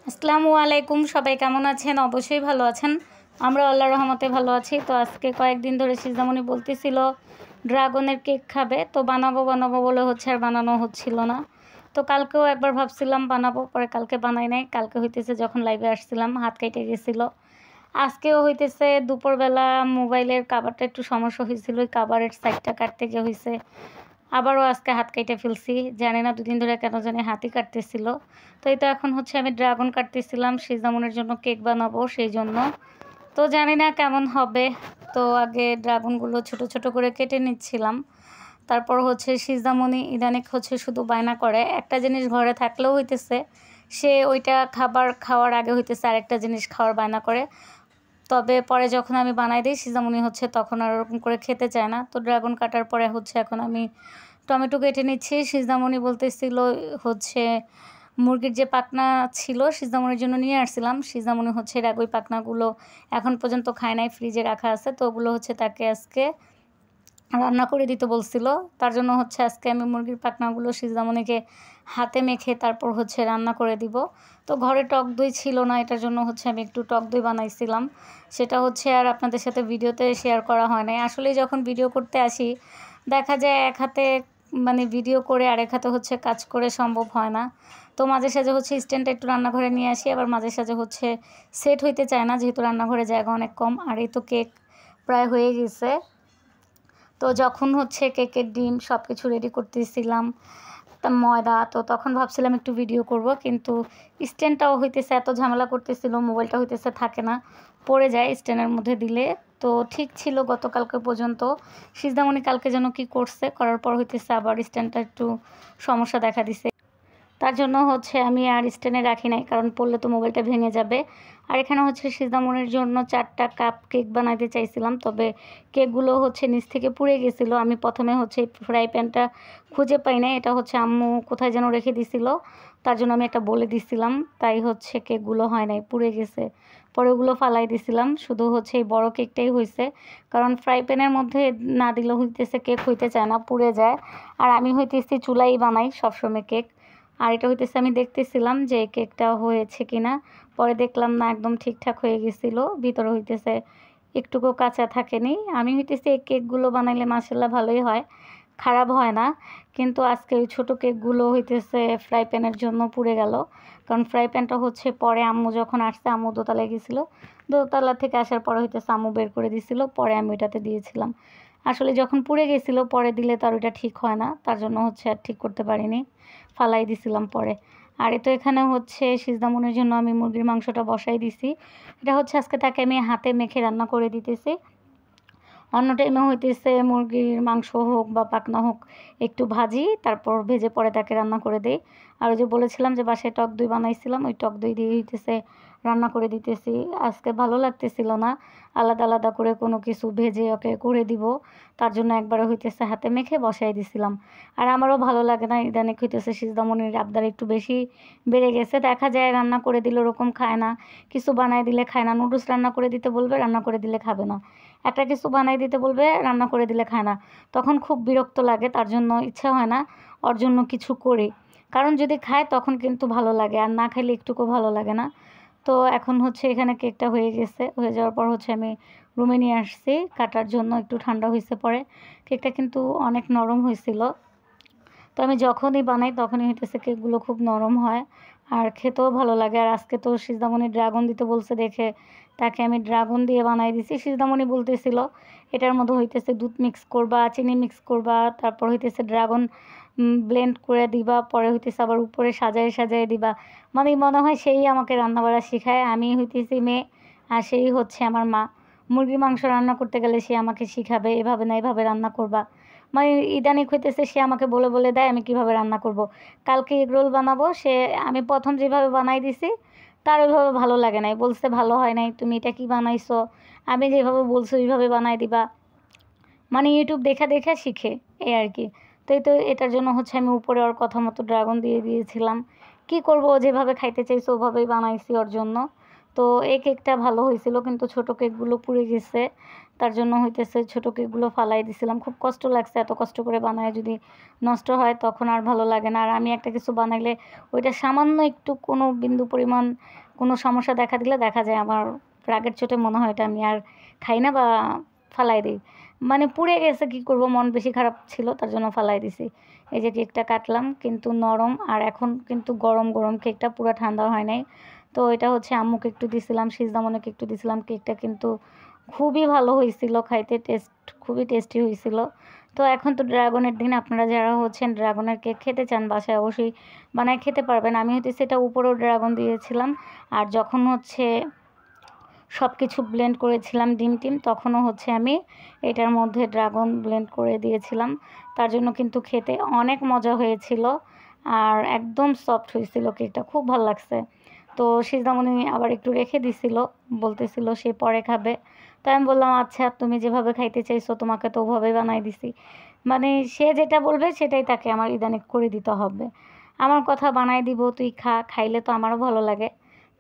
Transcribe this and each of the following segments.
আসসালামু আলাইকুম, সবাই কেমন আছেন? অবশ্যই ভালো আছেন। আমরা আল্লাহর রহমতে ভালো আছি। তো আজকে কয়েকদিন ধরে সিজামণি বলতেছিল ড্রাগনের কেক খাবে, তো বানাবো বানাবো বলে হচ্ছে আর বানানো হচ্ছিল না। তো কালকেও একবার ভাবছিলাম বানাবো, পরে কালকে বানাই নাই। কালকে হইতেছে যখন লাইভে আসছিলাম হাত কেটে গেছিলো। আজকেও হইতেছে দুপুরবেলা মোবাইলের কাভারটা একটু সমস্যা হয়েছিল, ওই কাভারের সাইডটা কাটতে গিয়ে হয়েছে আবারও আজকে হাত কেটে ফেলছি। জানি না দুদিন ধরে কেন জানি হাতই কাটতেছিল। তো এই তো এখন হচ্ছে আমি ড্রাগন কাটতেছিলাম, সিজামনের জন্য কেক বানাবো সেই জন্য। তো জানি না কেমন হবে। তো আগে ড্রাগনগুলো ছোট ছোট করে কেটে নিচ্ছিলাম। তারপর হচ্ছে সিজামনি ইদানিক হচ্ছে শুধু বায়না করে একটা জিনিস ঘরে থাকলেও হইতেছে সে ওইটা খাওয়ার আগে হইতেছে আরেকটা জিনিস খাওয়ার বায়না করে। তবে পরে যখন আমি বানাই দিই সিজামনি হচ্ছে তখন আর ওরকম করে খেতে চায় না। তো ড্রাগন কাটার পরে হচ্ছে এখন আমি টমেটো কেটে নিচ্ছি। সিজামনি বলতেছিল হচ্ছে মুরগির যে পাখনা ছিল সিজামনির জন্য নিয়ে আসছিলাম। সিজামনি হচ্ছে ওই পাখনাগুলো এখন পর্যন্ত খায় নাই, ফ্রিজে রাখা আছে। তো ওগুলো হচ্ছে তাকে আজকে রান্না করে দিতে বলছিল। তার জন্য হচ্ছে আজকে আমি মুরগির পাখনাগুলো সিজামনিকে হাতে মেখে তারপর হচ্ছে রান্না করে দিব। তো ঘরে টক দই ছিল না, এটার জন্য হচ্ছে আমি একটু টক দই বানাইছিলাম। সেটা হচ্ছে আর আপনাদের সাথে ভিডিওতে শেয়ার করা হয় নাই। আসলে যখন ভিডিও করতে আসি দেখা যায় এক হাতে ভিডিও করে আরেক হাতে হচ্ছে কাজ করে সম্ভব হয় না। তো মাঝে সাঝে হচ্ছে স্ট্যান্ডটা একটু রান্নাঘরে নিয়ে আসি, আবার মাঝে সাঝে হচ্ছে সেট হইতে চায় না, যেহেতু রান্নাঘরে জায়গা অনেক কম। আর এই তো কেক প্রায় হয়ে গেছে। তো যখন হচ্ছে কেকের ডিম সব কিছু রেডি করতেছিলাম, ময়দা, তো তখন ভাবছিলাম একটু ভিডিও করব, কিন্তু স্ট্যান্ডটাও হইতেছে এত ঝামেলা করতেছিল, মোবাইলটা হইতেছে থাকে না, পড়ে যায় স্ট্যান্ডের মধ্যে দিলে। তো ঠিক ছিল গতকালকে পর্যন্ত। সিজদামণি কালকে যেন কি করছে, করার পর হইতেছে আবার স্ট্যান্ডটা একটু সমস্যা দেখা দিছে। তার জন্য হচ্ছে আমি আর স্ট্যান্ডে রাখি নাই, কারণ পড়লে তো মোবাইলটা ভেঙে যাবে। আর এখানে হচ্ছে সিজদামনির জন্য 4টা কাপ কেক বানাইতে চাইছিলাম, তবে কেকগুলো হচ্ছে নিচ থেকে পুড়ে গেছিলো। আমি প্রথমে হচ্ছে ফ্রাই প্যানটা খুঁজে পাই না, এটা হচ্ছে আম্মু কোথায় যেন রেখে দিছিল, তার জন্য আমি একটা বলে দিছিলাম, তাই হচ্ছে কেকগুলো হয় নাই, পুড়ে গেছে। পরে ওগুলো ফালাই দিছিলাম, শুধু হচ্ছে এই বড় কেকটাই হয়েছে, কারণ ফ্রাই প্যানের মধ্যে না দিলে হইতেছে কেক হইতে চায় না, পুড়ে যায়। আর আমি হইতেছি চুলাই বানাই সবসময় কেক। আর এটা হইতেছে আমি দেখতেছিলাম যে কেকটা হয়েছে কিনা, পরে দেখলাম না একদম ঠিকঠাক হয়ে গেছিলো, ভিতরে হইতেছে একটুকু কাঁচা থাকেনি। আমি হইতেছে এই কেকগুলো বানাইলে মাশাআল্লাহ ভালোই হয়, খারাপ হয় না। কিন্তু আজকে ওই ছোটো কেকগুলো হইতেছে ফ্রাই প্যানের জন্য পুড়ে গেল, কারণ ফ্রাই প্যানটা হচ্ছে পরে আম্মু যখন আসছে, আম্মু দোতলায় গেছিলো, দোতলা থেকে আসার পরে হইতেছে আম্মু বের করে দিছিল, পরে আমি ওইটাতে দিয়েছিলাম। আসলে যখন পুড়ে গেছিলো পরে দিলে তো আর ওইটা ঠিক হয় না, তার জন্য হচ্ছে আর ঠিক করতে পারিনি, ফালাই দিছিলাম পরে। আর তো এখানে হচ্ছে সিজদামনের জন্য আমি মুরগির মাংসটা বসাই দিছি। এটা হচ্ছে আজকে তাকে আমি হাতে মেখে রান্না করে দিতেছি। অন্য টাইমে হইতেছে মুরগির মাংস হোক বা পাখনা হোক একটু ভাজি, তারপর ভেজে পরে তাকে রান্না করে দেই। আর ওই যে বলেছিলাম যে বাসায় টক দই বানাইছিলাম, ওই টক দই দিয়ে হইতেছে রান্না করে দিতেছি। আজকে ভালো লাগতেছিল না আলাদা আলাদা করে কোনো কিছু ভেজে ওকে করে দিব, তার জন্য একবারে হইতেছে হাতে মেখে বসাই দিছিলাম। আর আমারও ভালো লাগে না, ইদানিক হইতেছে সিজদামনির আবদার একটু বেশি বেড়ে গেছে। দেখা যায় রান্না করে দিলে ওরকম খায় না, কিছু বানাই দিলে খায় না। নুডলস রান্না করে দিতে বলবে, রান্না করে দিলে খাবে না। একটা কিছু বানাই দিতে বলবে, রান্না করে দিলে খায় না। তখন খুব বিরক্ত লাগে, তার জন্য ইচ্ছা হয় না ওর জন্য কিছু করি, কারণ যদি খায় তখন কিন্তু ভালো লাগে, আর না খাইলে একটুকু ভালো লাগে না। তো এখন হচ্ছে এখানে কেকটা হয়ে গেছে, হয়ে যাওয়ার পর হচ্ছে আমি রুমে নিয়ে আসছি কাটার জন্য, একটু ঠান্ডা হয়েছে পরে। কেকটা কিন্তু অনেক নরম হয়েছিল। তো আমি যখনই বানাই তখনই হইতেছে কেকগুলো খুব নরম হয় আর খেতেও ভালো লাগে। আর আজকে তো সিজদামণি ড্রাগন দিতে বলছে দেখে তাকে আমি ড্রাগন দিয়ে বানাই দিছি। সিজদামণি বলতেছিল এটার মধ্যে হইতেছে দুধ মিক্স করবা, চিনি মিক্স করবা, তারপর হইতেছে ড্রাগন ব্লেন্ড করে দিবা, পরে হইতেছে আবার উপরে সাজায় সাজায় দিবা। মনে হয় সেই আমাকে রান্নাবাড়া শেখায়, আমি হইতেছি মেয়ে আর সেই হচ্ছে আমার মা। মুরগির মাংস রান্না করতে গেলে সে আমাকে শিখাবে, এভাবে না এভাবে রান্না করবা। ইদানিক হইতেছে সে আমাকে বলে বলে দেয় আমি কিভাবে রান্না করব। কালকে এগ রোল বানাবো, সে আমি প্রথম যেভাবে বানাই দিছি তার ওইভাবে ভালো লাগে নাই, বলছে ভালো হয় নাই, তুমি এটা কি বানাইছো, আমি যেভাবে বলছি ওইভাবে বানাই দিবা। ইউটিউব দেখা দেখা শিখে, এই আর কি। তো এটার জন্য হচ্ছে আমি উপরে ওর কথা মতো ড্রাগন দিয়ে দিয়েছিলাম। কি করব, ও যেভাবে খাইতে চাইছে ওভাবেই বানাইছি ওর জন্য। তো এই কেকটা ভালো হয়েছিল, কিন্তু ছোট কেকগুলো পুড়ে গেছে, তার জন্য হইতেছে ছোট কেকগুলো ফালাই দিছিলাম। খুব কষ্ট লাগছে, এত কষ্ট করে বানায় যদি নষ্ট হয় তখন আর ভালো লাগে না। আর আমি একটা কিছু বানাইলে ওইটা সামান্য একটু কোনো বিন্দু পরিমাণ কোনো সমস্যা দেখা দিলে দেখা যায় আমার রাগের চোটে মনে হয় এটা আমি আর খাই না বা ফালাই দিই। মানে পুড়ে গেছে, কি করব, মন বেশি খারাপ ছিল তার জন্য ফালাই দিছি। এই যে কেকটা কাটলাম কিন্তু নরম, আর এখন কিন্তু গরম গরম কেকটা, পুরো ঠান্ডা হয় নাই। তো এটা হচ্ছে আম্মুকে একটু দিছিলাম, সিজদামনিকে একটু দিছিলাম। কেকটা কিন্তু খুবই ভালো হয়েছিল, খাইতে খুবই টেস্টি হয়েছিল। তো এখন তো ড্রাগনের দিন, আপনারা যারা হচ্ছেন ড্রাগনের কেক খেতে চান বাসায় অবশ্যই বানায় খেতে পারবেন। আমি হচ্ছে সেটা উপরেও ড্রাগন দিয়েছিলাম, আর যখন হচ্ছে সব কিছু ব্লেন্ড করেছিলাম ডিম টিম, তখনও হচ্ছে আমি এটার মধ্যে ড্রাগন ব্লেন্ড করে দিয়েছিলাম। তার জন্য কিন্তু খেতে অনেক মজা হয়েছিল, আর একদম সফট হয়েছিল কেকটা, খুব ভালো লাগছে। তো সিজদামণি আবার একটু রেখে দিছিল, বলতেছিল সে পরে খাবে। তো আমি বললাম আচ্ছা, তুমি যেভাবে খাইতে চাইছো তোমাকে তো ওভাবেই বানাই দিছি। মানে সে যেটা বলবে সেটাই তাকে আমার ইদানিং করে দিতে হবে। আমার কথা বানাই দিব, তুই খা, খাইলে তো আমারও ভালো লাগে।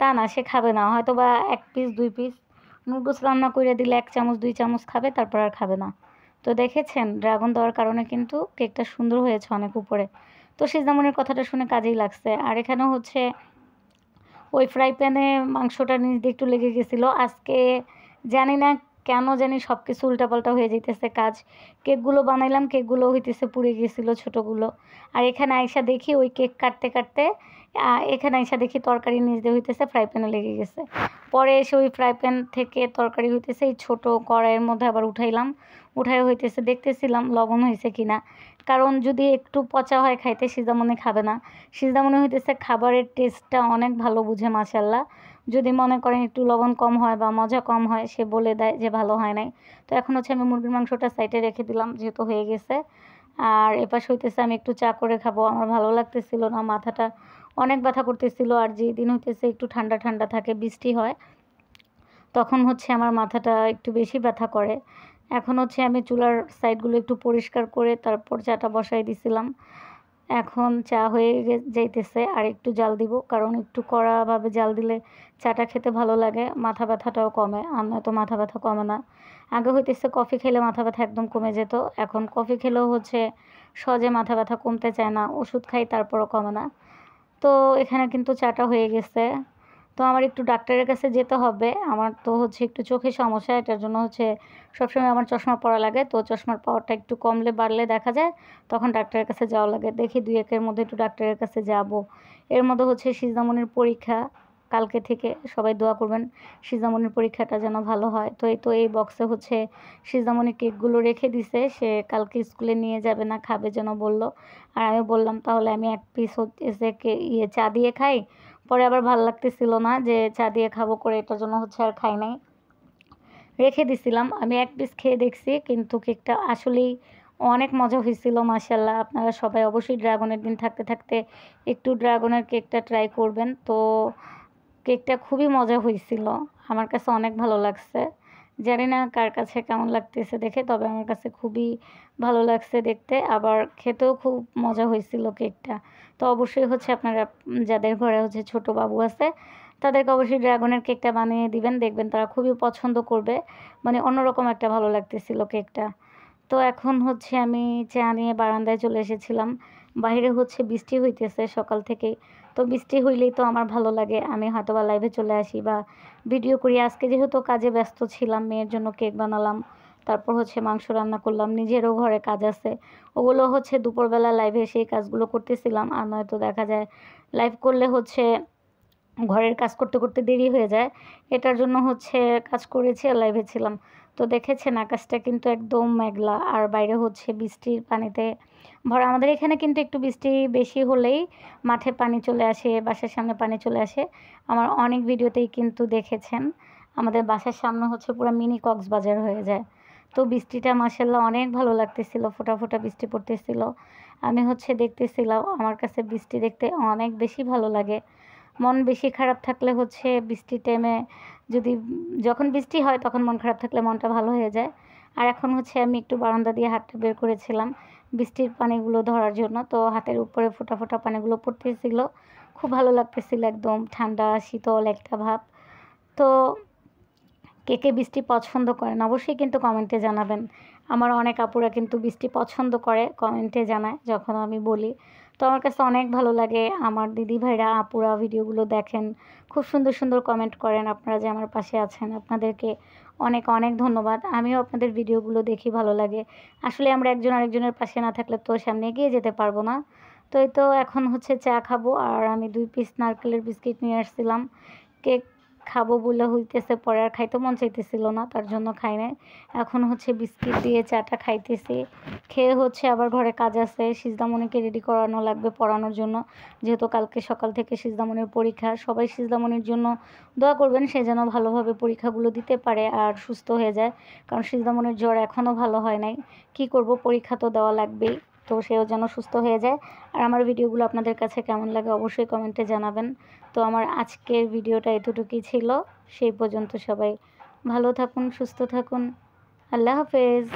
তা না, সে খাবে না, হয়তো বা 1 পিস 2 পিস নুডলস রান্না করে দিলে 1 চামচ 2 চামচ খাবে, তারপর আর খাবে না। তো দেখেছেন ড্রাগন দেওয়ার কারণে কিন্তু কেকটা সুন্দর হয়েছে অনেক উপরে। তো সিজদামনির কথাটা শুনে কাজেই লাগছে। আর এখানেও হচ্ছে ওই ফ্রাই প্যানে মাংসটা নিচ দিয়ে একটু লেগে গেছিলো। আজকে জানি না কেন জানি সব কিছু উল্টাপাল্টা হয়ে যাইতেছে কাজ। কেকগুলো বানাইলাম, কেকগুলো হইতেছে পুড়ে গেছিলো ছোটোগুলো। আর এখানে আইসা দেখি ওই কেক কাটতে কাটতে এখানে আইসা দেখি তরকারি নিচ দিয়ে হইতেছে ফ্রাই প্যানে লেগে গেছে। পরে এসে ওই ফ্রাই প্যান থেকে তরকারি হইতেছে এই ছোটো কড়াইয়ের মধ্যে আবার উঠাইলাম, উঠাই হইতেছে দেখতেছিলাম লবণ হয়েছে কিনা। কারণ যদি একটু পচা হয় খাইতে সিজদামণি খাবে না। সিজদামণি হইতেছে খাবারের টেস্টটা অনেক ভালো বুঝে মাশাআল্লাহ। যদি মনে করেন একটু লবণ কম হয় বা মজা কম হয় সে বলে দেয় যে ভালো হয় নাই। তো এখন হচ্ছে আমি মুরগির মাংসটা সাইডে রেখে দিলাম যেহেতু হয়ে গেছে। আর এপাশ হইতেছে আমি একটু চা করে খাবো, আমার ভালো লাগতেছিল না, মাথাটা অনেক ব্যথা করতেছিল। আর যেদিন হইতেছে একটু ঠান্ডা ঠান্ডা থাকে, বৃষ্টি হয়, তখন হচ্ছে আমার মাথাটা একটু বেশি ব্যথা করে। এখন হচ্ছে আমি চুলার সাইডগুলো একটু পরিষ্কার করে তারপর চাটা বসাই দিছিলাম। এখন চা হয়ে যাইতেছে, আর একটু জাল দিব, কারণ একটু কড়াভাবে জাল দিলে চাটা খেতে ভালো লাগে, মাথা ব্যথাটাও কমে। আর নয়তো মাথা ব্যথা কমে না। আগে হইতেছে কফি খেলে মাথা ব্যথা একদম কমে যেত, এখন কফি খেলেও হচ্ছে সহজে মাথা ব্যথা কমতে চায় না, ওষুধ খাই তারপরও কমে না। তো এখানে কিন্তু চাটা হয়ে গেছে। তো আমার একটু ডাক্তারের কাছে যেতে হবে, আমার তো হচ্ছে একটু চোখের সমস্যা, এটার জন্য হচ্ছে সবসময় আমার চশমা পরা লাগে। তো চশমার পাওয়ারটা একটু কমলে বাড়লে দেখা যায় তখন ডাক্তারের কাছে যাওয়া লাগে। দেখি 2-1 এর মধ্যে একটু ডাক্তারের কাছে যাব। এর মধ্যে হচ্ছে সিজদামণির পরীক্ষা কালকে থেকে, সবাই দোয়া করবেন সিজদামণির পরীক্ষাটা যেন ভালো হয়। তো এই বক্সে হচ্ছে সিজদামণি কেকগুলো রেখে দিছে, সে কালকে স্কুলে নিয়ে যাবে না, খাবে যেন বলল। আর আমি বললাম তাহলে আমি 1 পিস হচ্ছে চা দিয়ে খাই। পরে আবার ভাল লাগতেছিল না যে চা দিয়ে খাবো করে, এটার জন্য হচ্ছে আর খাই নাই, রেখে দিছিলাম। আমি 1 পিস খেয়ে দেখছি, কিন্তু কেকটা আসলেই অনেক মজা হয়েছিল মাশাআল্লাহ। আপনারা সবাই অবশ্যই ড্রাগনের দিন থাকতে থাকতে একটু ড্রাগনের কেকটা ট্রাই করবেন। তো কেকটা খুবই মজা হয়েছিল, আমার কাছে অনেক ভালো লাগছে। জানি না কার কাছে কেমন লাগতেছে দেখে, তবে আমার কাছে খুবই ভালো লাগছে দেখতে, আবার খেতেও খুব মজা হয়েছিল কেকটা। তো অবশ্যই হচ্ছে আপনারা যাদের ঘরে হচ্ছে ছোট বাবু আছে তাদেরকে অবশ্যই ড্রাগনের কেকটা বানিয়ে দিবেন, দেখবেন তারা খুবই পছন্দ করবে। মানে অন্যরকম একটা ভালো লাগতেছিল কেকটা। তো এখন হচ্ছে আমি চা নিয়ে বারান্দায় চলে এসেছিলাম। বাইরে হচ্ছে বৃষ্টি হইতেছে সকাল থেকেই। তো বৃষ্টি হইলেই তো আমার ভালো লাগে, আমি হয়তোবা লাইভে চলে আসি বা ভিডিও করি। আজকে যেহেতু কাজে ব্যস্ত ছিলাম, মেয়ের জন্য কেক বানালাম, তারপর হচ্ছে মাংস রান্না করলাম, নিজেরও ঘরে কাজ আছে, ওগুলো হচ্ছে দুপুরবেলা লাইভে সেই কাজগুলো করতেছিলাম। আর নয়তো দেখা যায় লাইভ করলে হচ্ছে ঘরের কাজ করতে করতে দেরি হয়ে যায়, এটার জন্য হচ্ছে কাজ করেছি আর লাইভে ছিলাম। তো দেখেছেন আকাশটা কিন্তু একদম মেঘলা, আর বাইরে হচ্ছে বৃষ্টির পানিতে ভরা। আমাদের এখানে কিন্তু একটু বৃষ্টি বেশি হলেই মাঠে পানি চলে আসে, বাসার সামনে পানি চলে আসে। আমার অনেক ভিডিওতেই কিন্তু দেখেছেন আমাদের বাসার সামনে হচ্ছে পুরো মিনি কক্সবাজার হয়ে যায়। তো বৃষ্টিটা মাশাআল্লাহ অনেক ভালো লাগতেছিল, ফোঁটা ফোঁটা বৃষ্টি পড়তেছিল। আমি হচ্ছে দেখতেছিলাম, আমার কাছে বৃষ্টি দেখতে অনেক বেশি ভালো লাগে। মন বেশি খারাপ থাকলে হচ্ছে বৃষ্টির টাইমে যদি যখন বৃষ্টি হয় তখন মন খারাপ থাকলে মনটা ভালো হয়ে যায়। আর এখন হচ্ছে আমি একটু বারান্দা দিয়ে হাতটা বের করেছিলাম বৃষ্টির পানিগুলো ধরার জন্য। তো হাতের উপরে ফোঁটা ফোঁটা পানিগুলো পড়তেছিল, খুব ভালো লাগতেছিল, একদম ঠান্ডা শীতল একটা ভাব। তো কে কে বৃষ্টি পছন্দ করেন অবশ্যই কিন্তু কমেন্টে জানাবেন। আমার অনেক আপুরা কিন্তু বৃষ্টি পছন্দ করে, কমেন্টে জানায় যখন আমি বলি। তো আমার কাছে অনেক ভালো লাগে, আমার দিদি ভাইরা আপুরা ভিডিওগুলো দেখেন, খুব সুন্দর সুন্দর কমেন্ট করেন। আপনারা যে আমার পাশে আছেন আপনাদেরকে অনেক অনেক ধন্যবাদ। আমিও আপনাদের ভিডিওগুলো দেখি, ভালো লাগে। আসলে আমরা একজন আরেকজনের পাশে না থাকলে তো সামনে এগিয়ে যেতে পারবো না। তো এই তো এখন হচ্ছে চা খাবো, আর আমি 2 পিস নারকেলের বিস্কিট নিয়ে আসছিলাম। কেক খাবো বলে হইতেছে, পরে আর খাইতে মন চাইতেছিল না, তার জন্য খাই নাই। এখন হচ্ছে বিস্কিট দিয়ে চাটা খাইতেছি। খেয়ে হচ্ছে আবার ঘরে কাজ আছে, সিজদামণিকে রেডি করানো লাগবে পড়ানোর জন্য, যেহেতু কালকে সকাল থেকে সিজদামণির পরীক্ষা। সবাই সিজদামণির জন্য দোয়া করবেন, সে যেন ভালোভাবে পরীক্ষাগুলো দিতে পারে আর সুস্থ হয়ে যায়, কারণ সিজদামণির জ্বর এখনও ভালো হয় নাই। কি করব, পরীক্ষা তো দেওয়া লাগবেই, তো সেও যেন সুস্থ হয়ে যায়। আর আমার ভিডিওগুলো আপনাদের কাছে কেমন লাগে অবশ্যই কমেন্টে জানাবেন। তো আমার আজকের ভিডিওটা এতটুকুই ছিল, সেই পর্যন্ত সবাই ভালো থাকুন, সুস্থ থাকুন। আল্লাহ হাফেজ।